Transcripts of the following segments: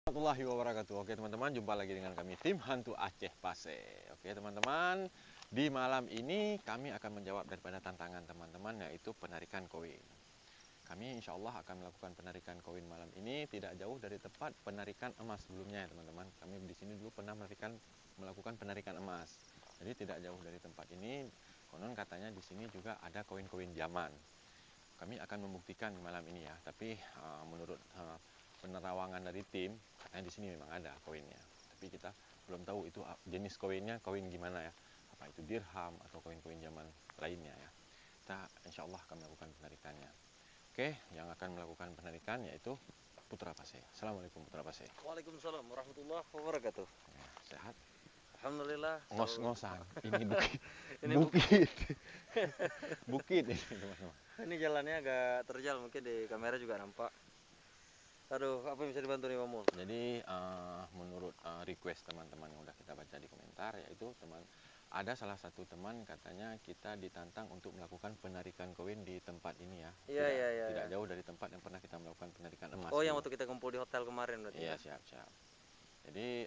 Warahmatullahi wabarakatuh. Oke teman-teman, jumpa lagi dengan kami tim Hantu Aceh Pase. Oke teman-teman, di malam ini kami akan menjawab daripada tantangan teman-teman, yaitu penarikan koin. Kami insya Allah akan melakukan penarikan koin malam ini tidak jauh dari tempat penarikan emas sebelumnya ya teman-teman. Kami di sini dulu pernah melakukan penarikan emas. Jadi tidak jauh dari tempat ini. Konon katanya di sini juga ada koin-koin diaman. Kami akan membuktikan malam ini ya. Tapi menurut penerawangan dari tim, katanya di sini memang ada koinnya. Tapi kita belum tahu itu jenis koinnya, koin gimana ya. Apa itu dirham atau koin-koin zaman lainnya ya. Kita insya Allah akan melakukan penarikannya. Oke, yang akan melakukan penarikan yaitu Putra Pase. Assalamualaikum Putra Pase. Waalaikumsalam warahmatullahi wabarakatuh. Ya, sehat? Alhamdulillah. Ngos-ngosan. Ini bukit. Ini bukit. Bukit ini teman-teman. Ini jalannya agak terjal, mungkin di kamera juga nampak. Aduh, apa yang bisa dibantu nih Mamul? Jadi menurut request teman-teman yang udah kita baca di komentar, yaitu ada salah satu teman katanya kita ditantang untuk melakukan penarikan koin di tempat ini ya. Iya. Tidak jauh dari tempat yang pernah kita melakukan penarikan emas. Oh, yang waktu kita kumpul di hotel kemarin berarti. Iya, ya? siap. Jadi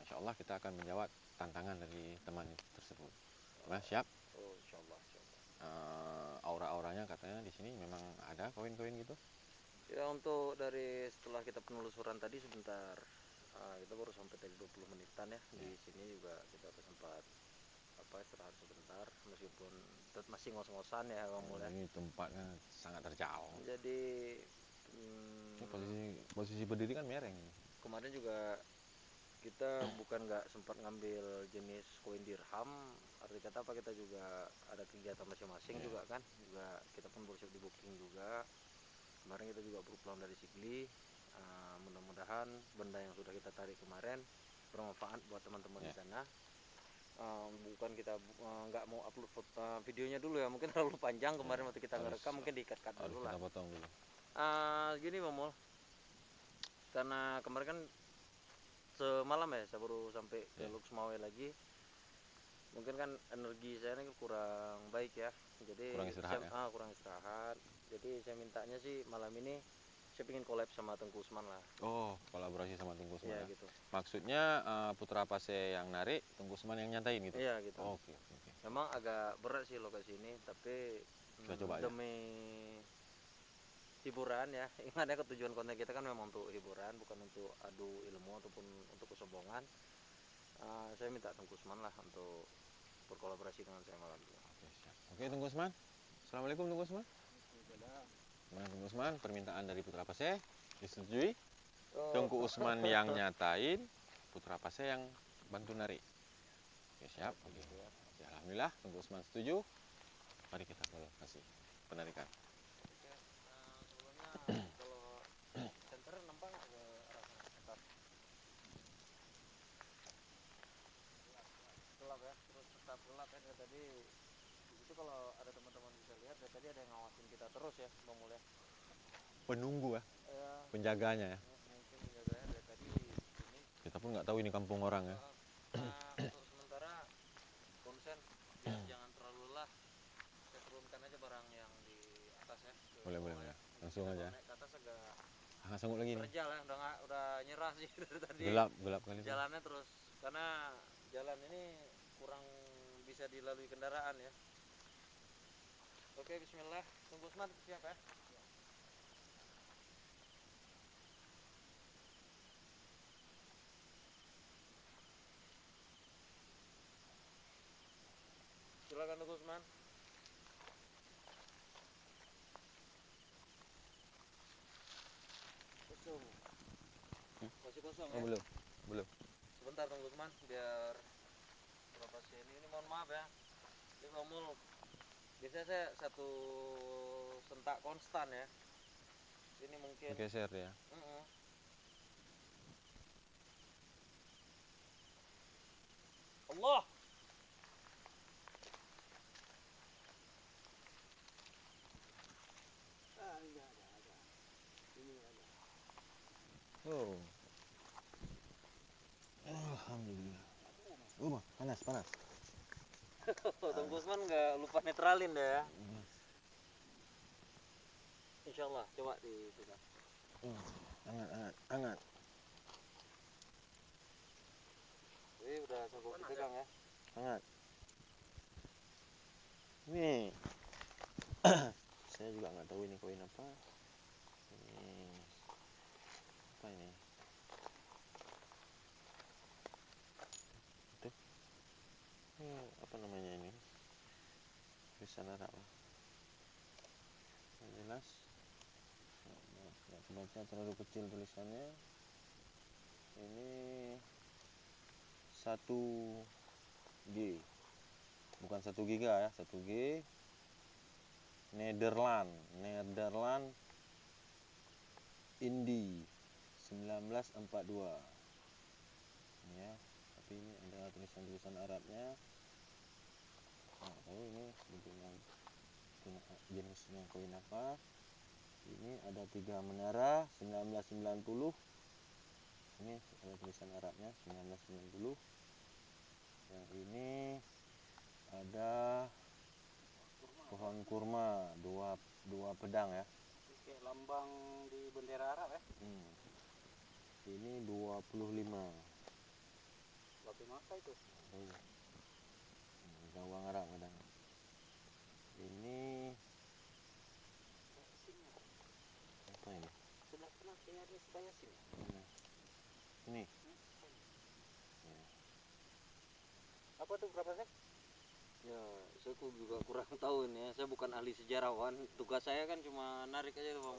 insya Allah kita akan menjawab tantangan dari teman tersebut. Nah, siap? Oh, insya Allah. Aura-auranya katanya di sini memang ada koin-koin gitu. Ya, untuk dari setelah kita penelusuran tadi sebentar, kita baru sampai tadi 20 menitan ya. Di sini juga kita sempat istirahat sebentar, meskipun masih ngos-ngosan ya Mamul ya. Ini tempatnya sangat terjal. Jadi posisi berdiri kan mereng. Kemarin juga kita bukan nggak sempat ngambil jenis koin dirham, arti kata apa, kita juga ada kegiatan masing-masing juga kan, juga kita pun bersiap di booking juga. Kemarin kita juga berpulang dari Sigli. Mudah-mudahan benda yang sudah kita tarik kemarin bermanfaat buat teman-teman di sana. Bukan kita nggak mau upload foto videonya dulu ya, mungkin terlalu panjang kemarin waktu kita ngerekam, mungkin diikat-kat dulu lah. Kita potong dulu. Gini Mamul, karena kemarin kan semalam ya saya baru sampai ke Luxmawe lagi, mungkin kan energi saya ini kurang baik ya, jadi kurang istirahat. Jadi saya mintanya sih malam ini saya pengen collab sama Tengku Usman lah. Oh, kolaborasi sama Tengku Usman ya, gitu. Maksudnya Putra Pase yang narik, Tengku Usman yang nyatain gitu? Iya gitu. Oke. Memang agak berat sih lokasi ini, tapi kita coba demi hiburan ya. Ingatnya tujuan konten kita kan memang untuk hiburan, bukan untuk adu ilmu ataupun untuk kesombongan. Saya minta Tengku Usman lah untuk berkolaborasi dengan saya malam ini. Oke, Tengku Usman. Assalamualaikum Tengku Usman. Nah, Tengku Usman, permintaan dari Putra Pase disetujui. Tengku Usman yang nyatain, Putra Pase yang bantu narik. Oke, siap. Oke. Alhamdulillah Tengku Usman setuju. Mari kita kasih penarikan. Sebelumnya kalau center nampak nggak ke arah sana? Gelap ya, terus tetap gelap ya. Dari tadi itu kalau ada teman-teman bisa lihat, dari tadi ada yang ngawasin kita terus ya Bang Mul ya. Penunggu ya, penjaganya ya. Mungkin penjaganya dari tadi ini. Kita pun nggak tahu ini kampung orang ya. Untuk sementara konsen jangan terlalu lelah, saya turunkan aja barang yang di atas ya. Boleh. Langsung aja. Naik ke atas agak sanggup lagi nih. terjal ya, udah nyerah sih dari tadi. Gelap kali. Jalannya terus karena jalan ini kurang bisa dilalui kendaraan ya. Oke, bismillah. Tunggu Usman, siap ya. Silakan Tunggu Usman. Kosong. Masih kosong ya? Belum. Sebentar Tunggu Usman, biar berapa sini. Ini mohon maaf ya. Ini Mamul, biasanya saya satu sentak konstan ya. Ini mungkin geser ya. Allah. Ini ada. Ini ada. Oh. Alhamdulillah. Panas. Tunggu Usman nggak lupa netralin deh ya. Insya Allah, coba dipegang. Hangat. Rasa kopi tegang ya. Hangat. Ini saya juga nggak tahu ini koin apa. Ini apa ini? Itu. Ini apa namanya ini? Tulisan Arab. Yang jelas. Nggak kebaca, terlalu kecil tulisannya. Ini 1G, bukan 1 giga ya, 1G. Nederland Indi 1942 ini ya, tapi ini ada tulisan Arabnya. Nggak tahu ini bentuknya jenisnya koin apa. Ini ada 3 menara 1990. Ini ada tulisan Arabnya 1990. Yang ini ada pohon kurma, dua pedang ya. Kayak lambang di bendera Arab ya. Ini 25. Batu mata itu. Oh, gawang Arab kadang. Ini apa ini? Sudah pernah kayak ada sebaya sini. Ini. Apa tuh, berapa sih? Ya, saya juga kurang tahu ini ya. Saya bukan ahli sejarawan. Tugas saya kan cuma narik aja tuh bang.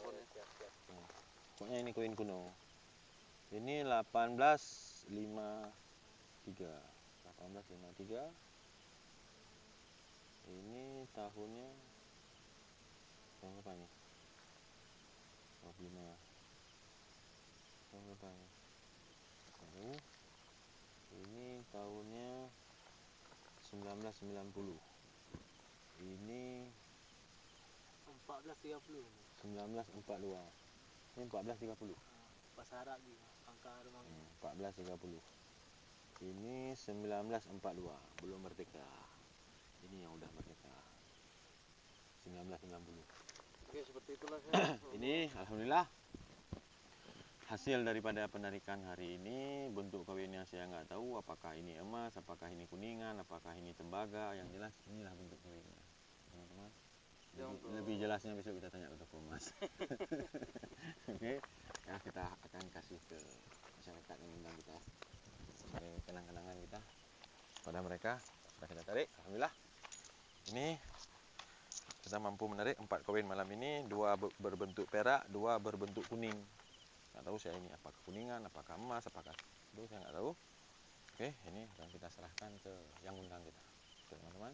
Pokoknya ini koin kuno. Ini 1853. Ini tahunnya tahun berapa nih? 25. Tahun berapa nih? Tahu. Ini tahunnya 1990. Ini 1430. 1942. Ini 1430. Bahasa Arab juga. Angka rumah. 1430. Ini 1942, belum merdeka. Ini yang udah merdeka. 1990. Oke, seperti itulah saya. Ini alhamdulillah hasil daripada penarikan hari ini. Bentuk koin yang saya nggak tahu apakah ini emas, apakah ini kuningan, apakah ini tembaga. Yang jelas inilah bentuk koinnya, teman-teman. Lebih jelasnya besok kita tanya ke toko emas. Oke, ya kita akan kasih ke masyarakat yang undang kita sebagai kenang-kenangan kita pada mereka. Sudah kita tarik, alhamdulillah. Ini kita mampu menarik 4 koin malam ini, 2 berbentuk perak, 2 berbentuk kuning. Nggak tahu saya ini apakah kuningan, apakah emas, apakah itu saya nggak tahu. Oke, ini akan kita serahkan ke yang undang kita. Oke, teman-teman.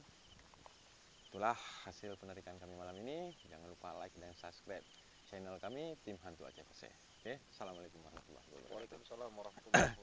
Itulah hasil penarikan kami malam ini. Jangan lupa like dan subscribe channel kami, Tim Hantu Aceh Pase. Oke, assalamualaikum warahmatullahi wabarakatuh. Waalaikumsalam warahmatullahi wabarakatuh.